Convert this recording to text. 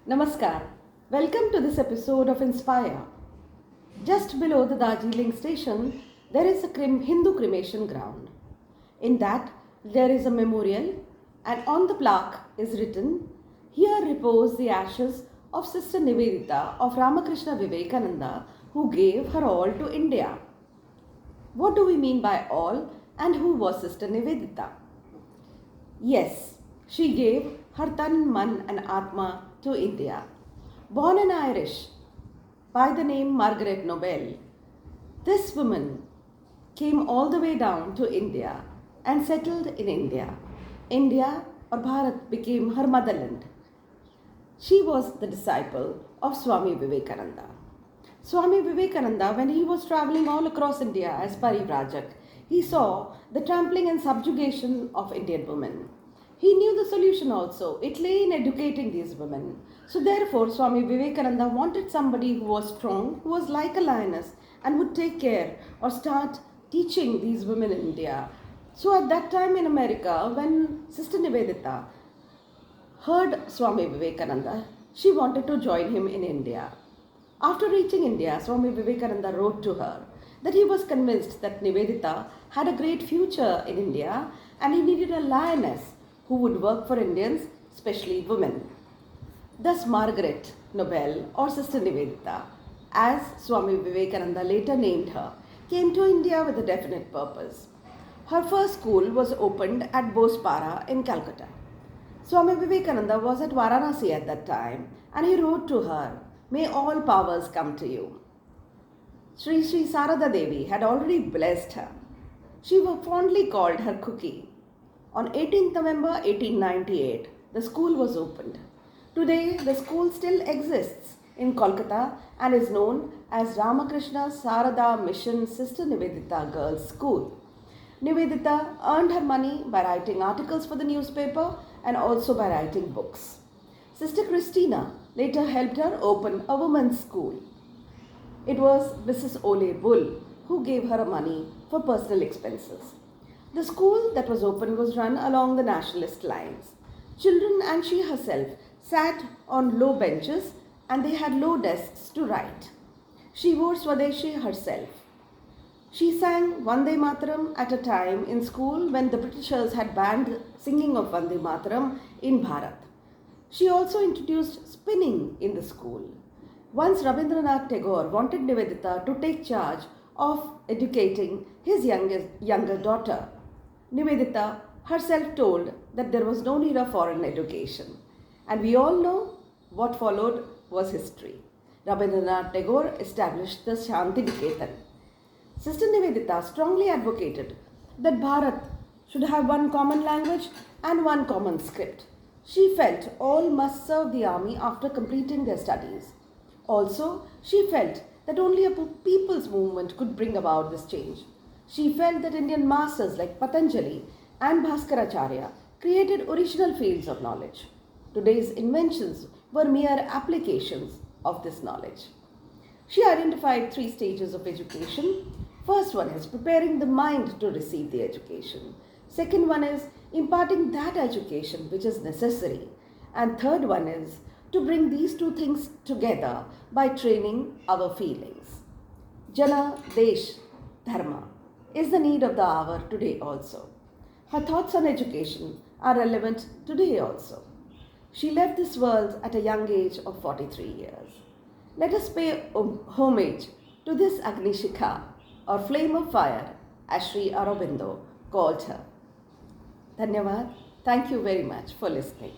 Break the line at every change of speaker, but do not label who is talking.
Namaskar. Welcome to this episode of Inspire. Just below the Darjeeling station, there is a Hindu cremation ground. In that, there is a memorial, and on the plaque is written, "Here repose the ashes of Sister Nivedita of Ramakrishna Vivekananda, who gave her all to India." What do we mean by all, and who was Sister Nivedita? Yes, she gave her tan, man, and atma to India. Born an Irish by the name Margaret Nobel, this woman came all the way down to India and settled in India. India or Bharat became her motherland. She was the disciple of Swami Vivekananda. Swami Vivekananda, when he was traveling all across India as Parivrajak, he saw the trampling and subjugation of Indian women. He knew the solution also. It lay in educating these women. So therefore, Swami Vivekananda wanted somebody who was strong, who was like a lioness, and would take care or start teaching these women in India. So at that time in America, when Sister Nivedita heard Swami Vivekananda, she wanted to join him in India. After reaching India, Swami Vivekananda wrote to her that he was convinced that Nivedita had a great future in India and he needed a lioness who would work for Indians, especially women. Thus Margaret Nobel, or Sister Nivedita, as Swami Vivekananda later named her, came to India with a definite purpose. Her first school was opened at Bosepara in Calcutta. Swami Vivekananda was at Varanasi at that time, and he wrote to her, "May all powers come to you." Sri Sarada Devi had already blessed her. She was fondly called her cookie. On 18th November 1898, the school was opened. Today, the school still exists in Kolkata and is known as Ramakrishna Sarada Mission Sister Nivedita Girls School. Nivedita earned her money by writing articles for the newspaper and also by writing books. Sister Christina later helped her open a women's school. It was Mrs. Ole Bull who gave her money for personal expenses. The school that was opened was run along the nationalist lines. Children and she herself sat on low benches and they had low desks to write. She wore Swadeshi herself. She sang Vande Mataram at a time in school when the Britishers had banned singing of Vande Mataram in Bharat. She also introduced spinning in the school. Once Rabindranath Tagore wanted Nivedita to take charge of educating his younger daughter. Nivedita herself told that there was no need of foreign education. And we all know what followed was history. Rabindranath Tagore established the Shanti Niketan. Sister Nivedita strongly advocated that Bharat should have one common language and one common script. She felt all must serve the army after completing their studies. Also, she felt that only a people's movement could bring about this change. She felt that Indian masters like Patanjali and Bhaskaracharya created original fields of knowledge. Today's inventions were mere applications of this knowledge. She identified 3 stages of education. First one is preparing the mind to receive the education. Second one is imparting that education which is necessary. And third one is to bring these 2 things together by training our feelings. Jana, Desh, Dharma is the need of the hour today also. Her thoughts on education are relevant today also. She left this world at a young age of 43 years. Let us pay homage to this Agnishikha or flame of fire as Sri Aurobindo called her. Dhanyavad. Thank you very much for listening.